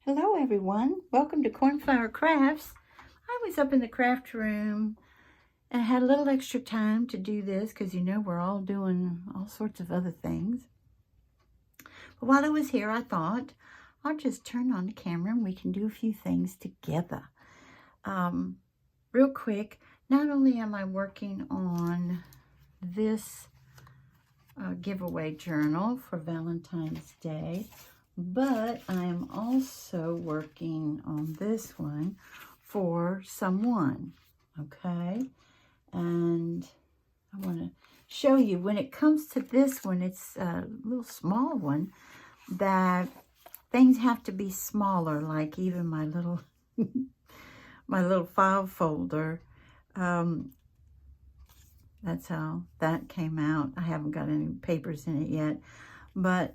Hello everyone, welcome to Cornflower Crafts. I was up in the craft room and I had a little extra time to do this because we're all doing all sorts of other things. But while I was here, I thought I'll just turn on the camera and we can do a few things together. Real quick, not only am I working on this giveaway journal for Valentine's Day, but I am also working on this one for someone, okay? And I want to show you, when it comes to this one, it's a little small one, that things have to be smaller, like even my little my little file folder. That's how that came out. I haven't got any papers in it yet, but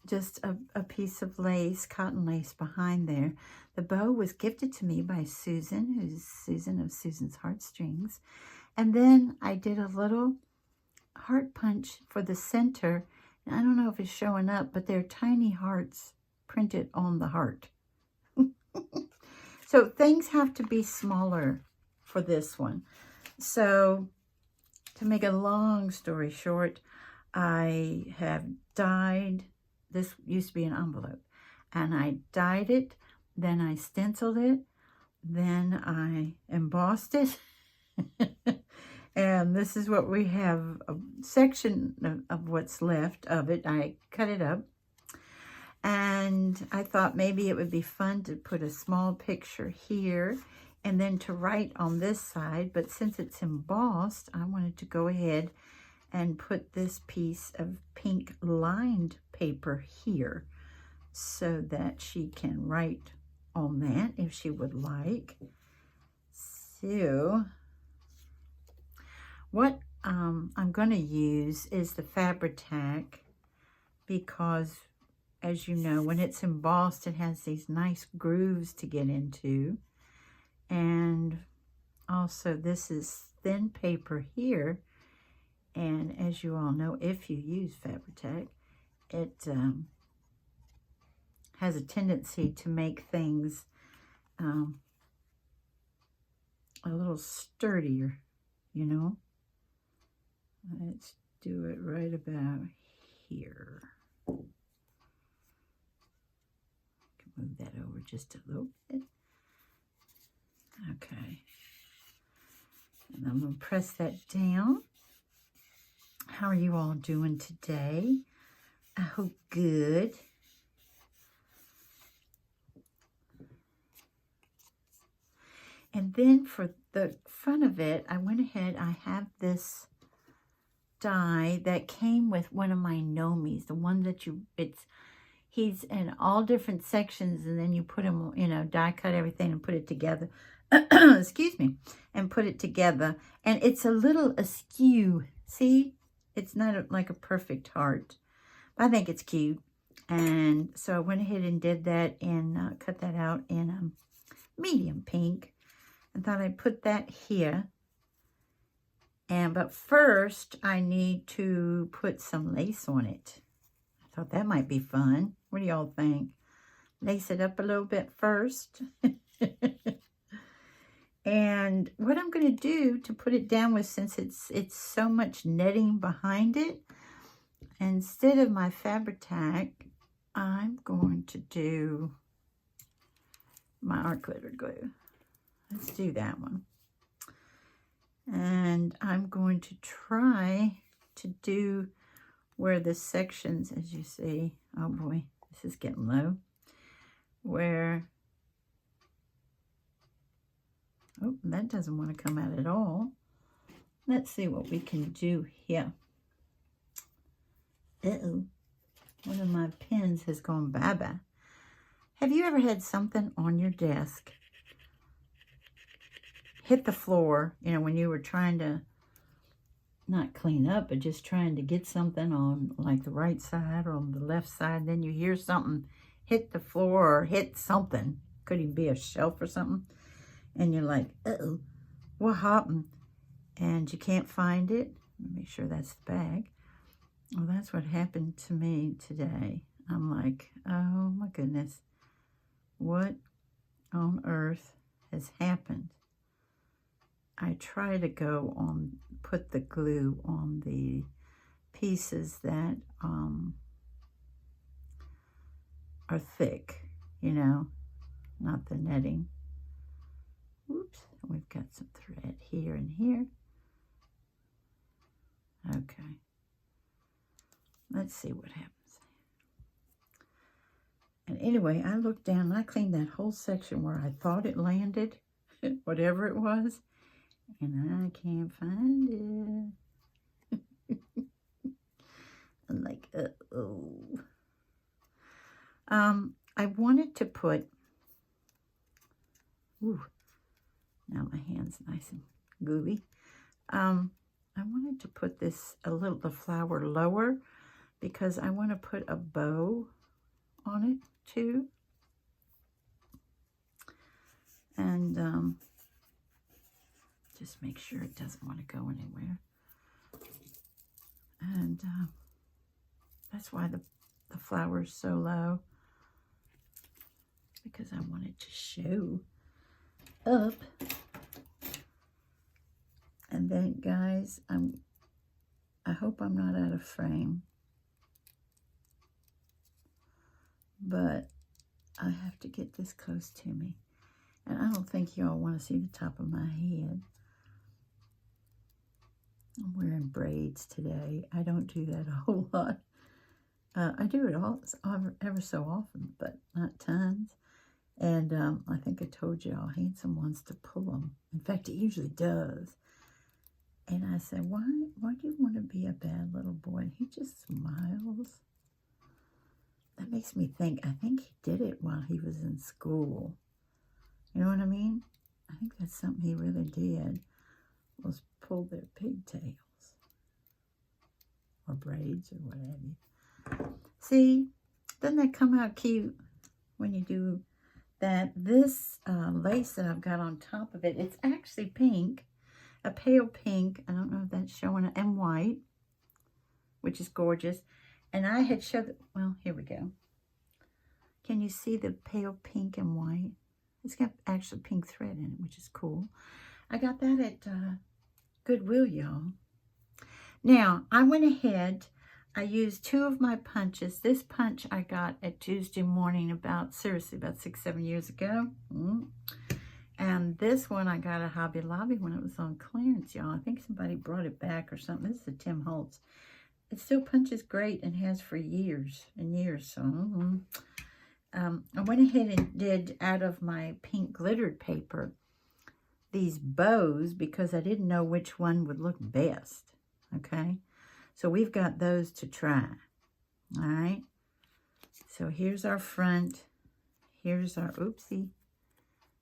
just a piece of lace, cotton lace behind there. The bow was gifted to me by Susan, who's Susan of Susan's Heartstrings. And then I did a little heart punch for the center. And I don't know if it's showing up, but they're tiny hearts printed on the heart. So things have to be smaller for this one. So to make a long story short, I have dyed. This used to be an envelope, and I dyed it, then I stenciled it, then I embossed it, and this is what we have, a section of what's left of it. I cut it up, and I thought maybe it would be fun to put a small picture here, and then to write on this side, but since it's embossed, I wanted to go ahead and put this piece of pink lined paper here so that she can write on that if she would like. So what I'm going to use is the Fabri-Tac, because as you know, when it's embossed, it has these nice grooves to get into. And also this is thin paper here. And as you all know, if you use Fabri-Tac, it has a tendency to make things a little sturdier, you know. Let's do it right about here. Move that over just a little bit. Okay. And I'm going to press that down. How are you all doing today? I hope good. And then for the front of it, I went ahead, I have this die that came with one of my Nomis, the one that he's in all different sections, and then you put him, die cut everything and put it together. Excuse me, and put it together. And it's a little askew. See? It's not like a perfect heart. But I think it's cute. And so I went ahead and did that and cut that out in medium pink. And thought I'd put that here. But first, I need to put some lace on it. I thought that might be fun. What do y'all think? Lace it up a little bit first. And what I'm going to do to put it down with, since it's so much netting behind it, instead of my Fabri-Tac, I'm going to do my art glitter glue. Let's do that one. And I'm going to try to do where the sections, as you see, oh boy, this is getting low, where, oh, that doesn't want to come out at all. Let's see what we can do here. Uh-oh, one of my pens has gone bye-bye. Have you ever had something on your desk hit the floor, when you were trying to not clean up, but just trying to get something on like the right side or on the left side, then you hear something hit the floor or hit something, could even be a shelf or something, and you're like, uh-oh, what happened? And you can't find it. Make sure that's the bag. Well, that's what happened to me today. I'm like, oh my goodness, what on earth has happened. I try to go on, put the glue on the pieces that are thick, you know, not the netting. Whoops, we've got some thread here and here. Okay, let's see what happens. And anyway, I looked down and I cleaned that whole section where I thought it landed, whatever it was, and I can't find it. I'm like, uh-oh. I wanted to put, ooh, now my hand's nice and gooey. I wanted to put this the flower lower because I want to put a bow on it too. And just make sure it doesn't want to go anywhere. And that's why the flower is so low, because I want it to show up. And then, guys, I hope I'm not out of frame, but I have to get this close to me. And I don't think y'all want to see the top of my head. I'm wearing braids today. I don't do that a whole lot. I do it ever so often, but not tons. And I think I told y'all, Handsome wants to pull them. In fact, he usually does. And I said, why do you want to be a bad little boy? And he just smiles. That makes me think, I think he did it while he was in school. You know what I mean? I think that's something he really did, was pull their pigtails. Or braids or what have you. See, doesn't that come out cute when you do that? This lace that I've got on top of it, it's actually pink. A pale pink, I don't know if that's showing, and white, which is gorgeous. And I had showed, well, here we go. Can you see the pale pink and white? It's got actually pink thread in it, which is cool. I got that at Goodwill, y'all. Now, I went ahead, I used 2 of my punches. This punch I got at Tuesday morning seriously, about 6-7 years ago. And this one I got at Hobby Lobby when it was on clearance, y'all. I think somebody brought it back or something. This is a Tim Holtz. It still punches great and has for years and years. So I went ahead and did, out of my pink glittered paper, these bows because I didn't know which one would look best. Okay, so we've got those to try. All right, so here's our front. Here's our, oopsie.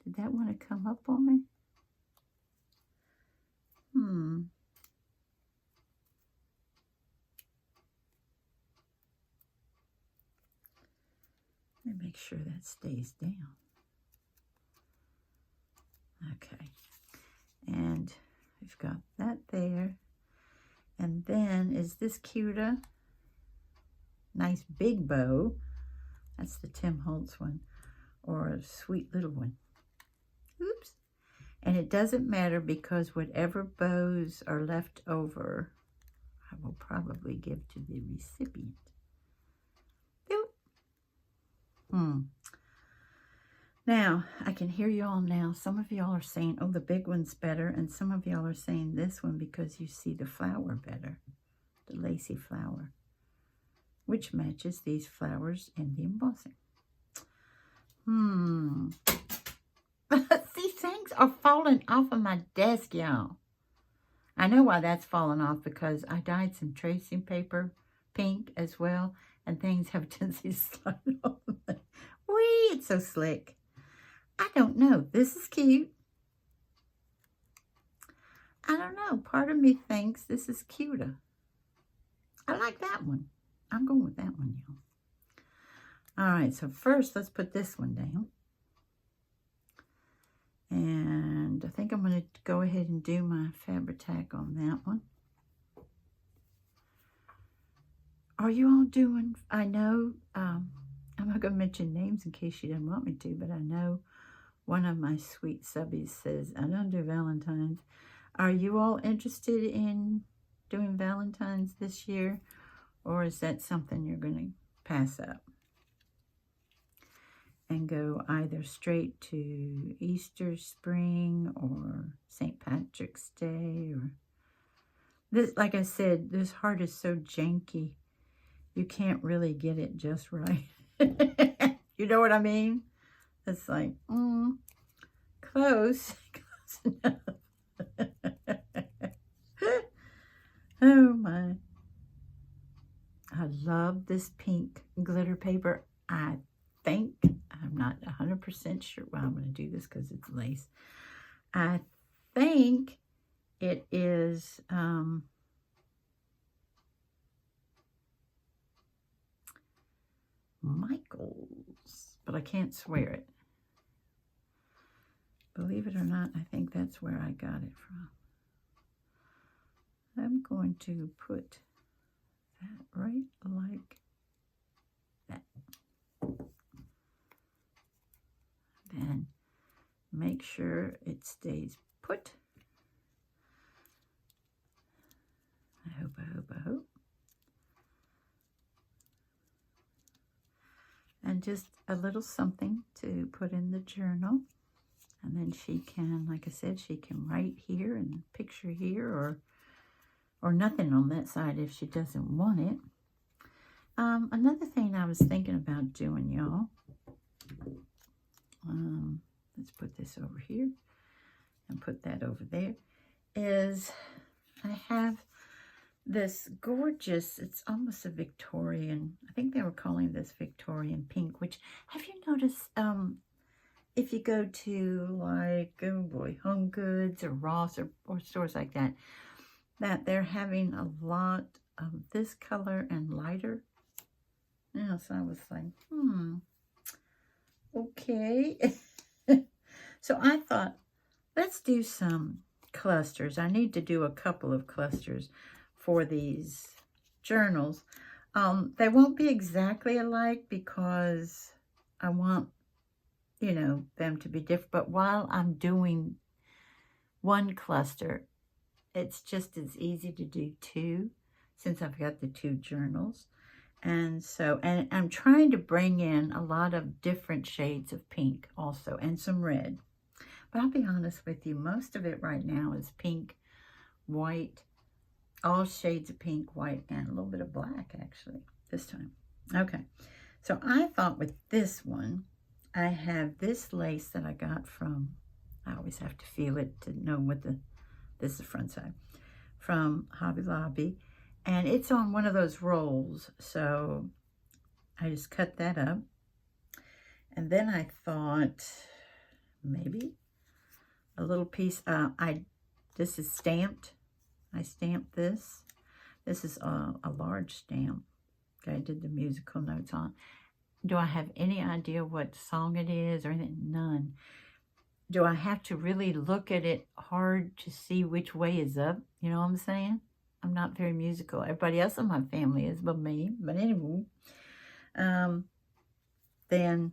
Did that want to come up on me? Let me make sure that stays down. Okay. And we've got that there. And then, is this cuter? Nice big bow. That's the Tim Holtz one. Or a sweet little one. Oops. And it doesn't matter because whatever bows are left over, I will probably give to the recipient. Boop. Now, I can hear y'all now. Some of y'all are saying, oh, the big one's better. And some of y'all are saying this one because you see the flower better. The lacy flower. Which matches these flowers in the embossing. See, things are falling off of my desk, y'all. I know why that's falling off, because I dyed some tracing paper pink as well, and things have a tendency to slide off. Whee, it's so slick. I don't know. This is cute. I don't know. Part of me thinks this is cuter. I like that one. I'm going with that one, y'all. All right, so first let's put this one down. And I think I'm going to go ahead and do my Fabri-Tac on that one. Are you all doing, I know, I'm I'm not going to mention names in case she doesn't want me to, but I know one of my sweet subbies says, I don't do Valentines. Are you all interested in doing Valentines this year? Or is that something you're going to pass up and go either straight to Easter, spring, or St. Patrick's Day? Or this, like I said, this heart is so janky. You can't really get it just right. You know what I mean? It's like, close. Close enough. Oh my. I love this pink glitter paper. I think, I'm not 100% sure. Well, I'm going to do this because it's lace. I think it is Michael's, but I can't swear it. Believe it or not, I think that's where I got it from. I'm going to put that right like that. Then make sure it stays put. I hope, I hope, I hope. And just a little something to put in the journal. And then she can, like I said, she can write here and picture here, or nothing on that side if she doesn't want it. Another thing I was thinking about doing, y'all, let's put this over here and put that over there, is I have this gorgeous, it's almost a Victorian, I think they were calling this Victorian pink, which, have you noticed, if you go to like, oh boy, Home Goods or Ross or stores like that, that they're having a lot of this color and lighter. Yeah, so I was like, okay. So I thought, let's do some clusters. I need to do a couple of clusters for these journals. They won't be exactly alike because I want, you know, them to be different. But while I'm doing one cluster, it's just as easy to do two since I've got the two journals. And so, and I'm trying to bring in a lot of different shades of pink also, and some red. But I'll be honest with you, most of it right now is pink, white, all shades of pink, white, and a little bit of black actually this time. Okay, so I thought with this one, I have this lace that I got from, I always have to feel it to know what this is the front side, from Hobby Lobby. And it's on one of those rolls. So I just cut that up. And then I thought maybe a little piece, this is stamped. I stamped this. This is a large stamp. Okay, I did the musical notes on. Do I have any idea what song it is or anything? None. Do I have to really look at it hard to see which way is up? You know what I'm saying? I'm not very musical. Everybody else in my family is but me. But anyway, then,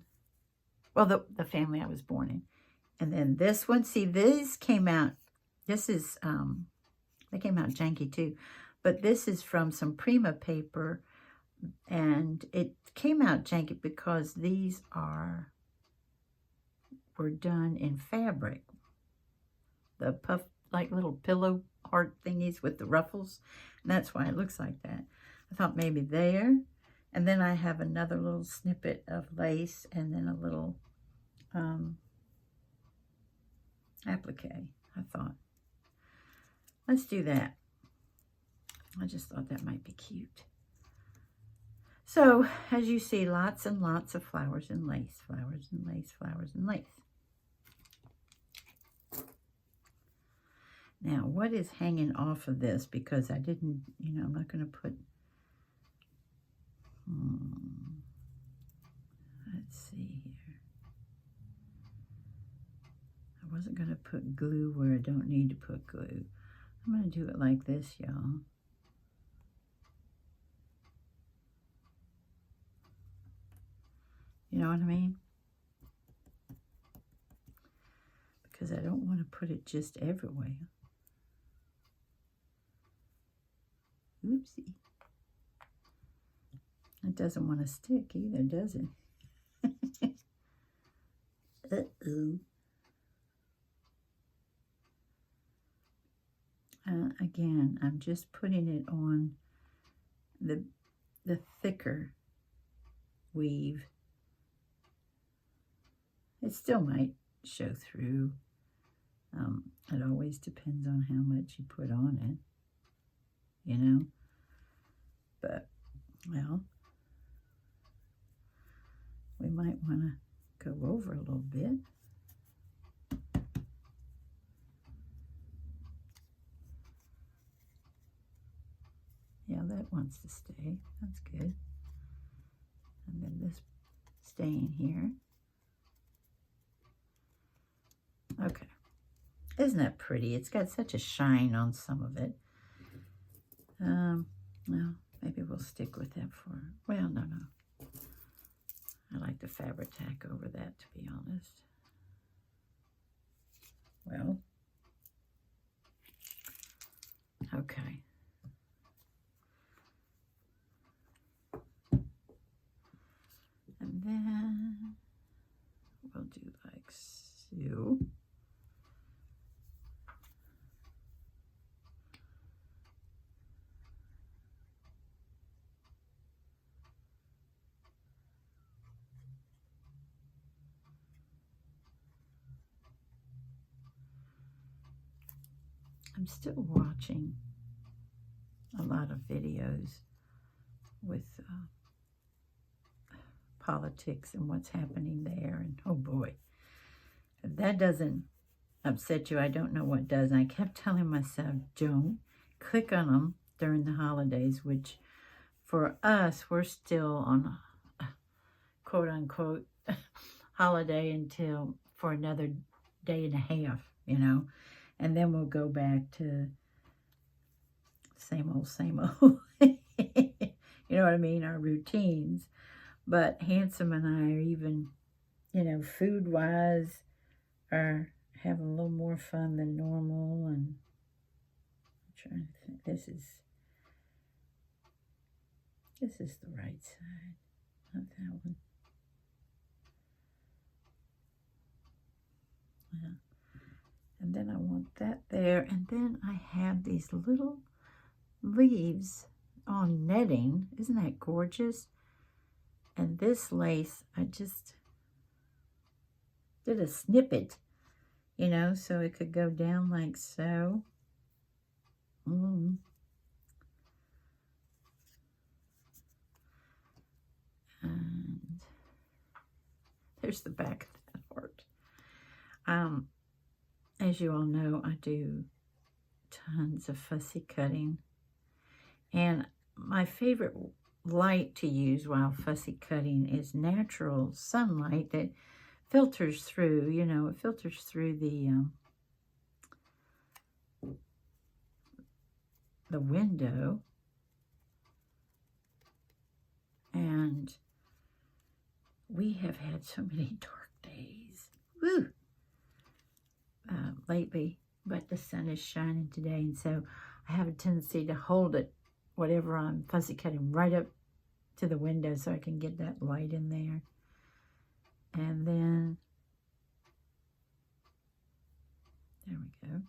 well, the family I was born in. And then this one, see, these came out, this is, they came out janky too. But this is from some Prima paper. And it came out janky because these were done in fabric. The puff, like little pillow heart thingies with the ruffles. And that's why it looks like that. I thought maybe there. And then I have another little snippet of lace and then a little applique. I thought, let's do that. I just thought that might be cute. So, as you see, lots and lots of flowers and lace, flowers and lace, flowers and lace. Now, what is hanging off of this? Because I didn't, you know, I'm not going to put, let's see here. I wasn't going to put glue where I don't need to put glue. I'm going to do it like this, y'all. You know what I mean? Because I don't want to put it just everywhere. Oopsie. It doesn't want to stick either, does it? Uh-oh. Again, I'm just putting it on the thicker weave. It still might show through. It always depends on how much you put on it, you know. But, well, we might want to go over a little bit. Yeah, that wants to stay. That's good. And then this staying here. Okay. Isn't that pretty? It's got such a shine on some of it. Well, maybe we'll stick with that for, well, no. I like the fabric tack over that, to be honest. Well, okay. And then we'll do like so. I'm still watching a lot of videos with politics and what's happening there. And oh boy, if that doesn't upset you, I don't know what does. And I kept telling myself, don't click on them during the holidays, which for us, we're still on a quote unquote holiday until for another day and a half, you know. And then we'll go back to same old. You know what I mean? Our routines. But Handsome and I are even, you know, food-wise, are having a little more fun than normal. And I'm trying to think. This is the right side, not that one. Yeah. And then I want that there. And then I have these little leaves on netting. Isn't that gorgeous? And this lace, I just did a snippet, you know, so it could go down like so. And there's the back of that heart. As you all know, I do tons of fussy cutting. And my favorite light to use while fussy cutting is natural sunlight that filters through, you know, it filters through the window. And we have had so many dark days. Woo! Lately, but the sun is shining today, and so I have a tendency to hold it, whatever I'm fussy cutting, right up to the window so I can get that light in there. And then, there we go.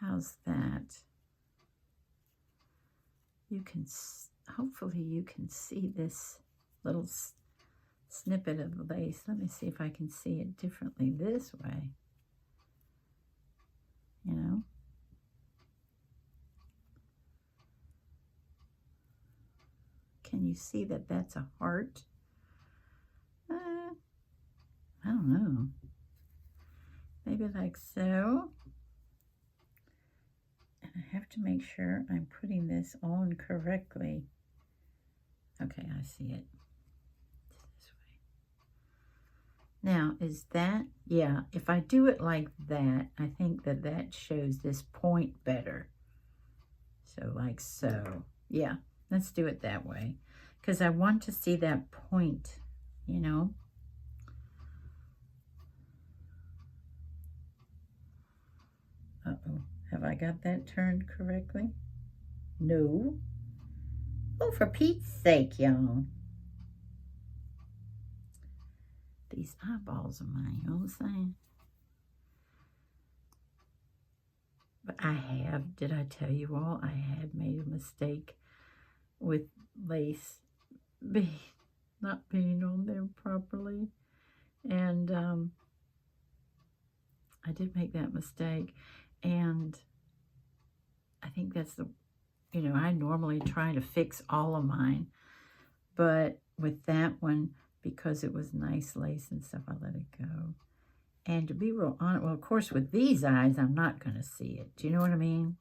How's that? You can, hopefully you can see this little snippet of the lace. Let me see if I can see it differently this way. You know? Can you see that that's a heart? I don't know. Maybe like so. And I have to make sure I'm putting this on correctly. Okay, I see it. Now, is that, yeah, if I do it like that, I think that that shows this point better. So, like so. Yeah, Let's do it that way. Because I want to see that point, you know. Uh-oh. Have I got that turned correctly? No. Oh, for Pete's sake, y'all. These eyeballs of mine, you know what I'm saying? But I have, did I tell you all, I had made a mistake with lace not being on there properly. And I did make that mistake. And I think that's the, you know, I normally try to fix all of mine. But with that one, because it was nice lace and stuff, I let it go. And to be real honest, well, of course, with these eyes, I'm not going to see it. Do you know what I mean?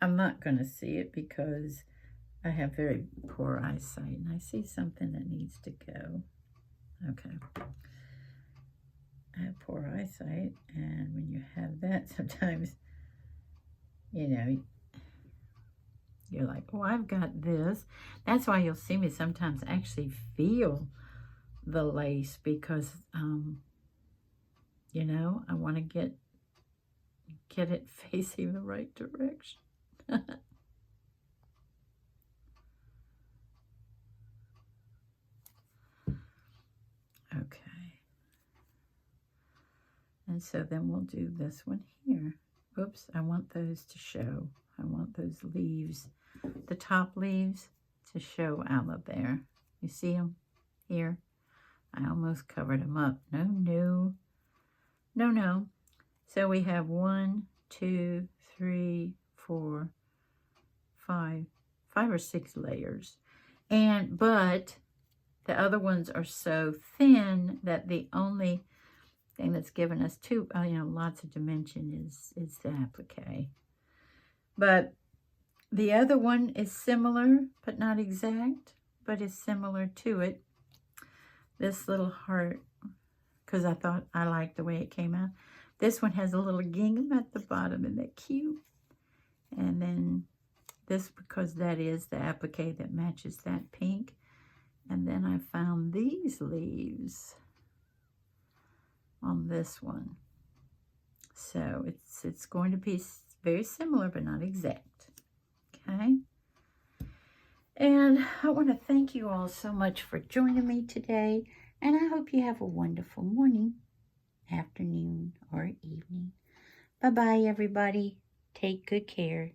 I'm not going to see it because I have very poor eyesight. And I see something that needs to go. Okay. I have poor eyesight. And when you have that, sometimes, you know, you're like, oh, I've got this. That's why you'll see me sometimes actually feel the lace because, you know, I want to get it facing the right direction. Okay. And so then we'll do this one here. Oops, I want those to show. I want those leaves, the top leaves, to show out of there. You see them here? I almost covered them up. No, no. No, no. So we have 1, 2, 3, 4, 5 or 6 layers. But the other ones are so thin that the only thing that's given us lots of dimension is the applique. But the other one is similar, but not exact, but is similar to it. This little heart, because I thought I liked the way it came out. This one has a little gingham at the bottom, isn't that cute? And then this, because that is the applique that matches that pink. And then I found these leaves on this one. So it's going to be very similar, but not exact. Okay? And I want to thank you all so much for joining me today. And I hope you have a wonderful morning, afternoon, or evening. Bye-bye, everybody. Take good care.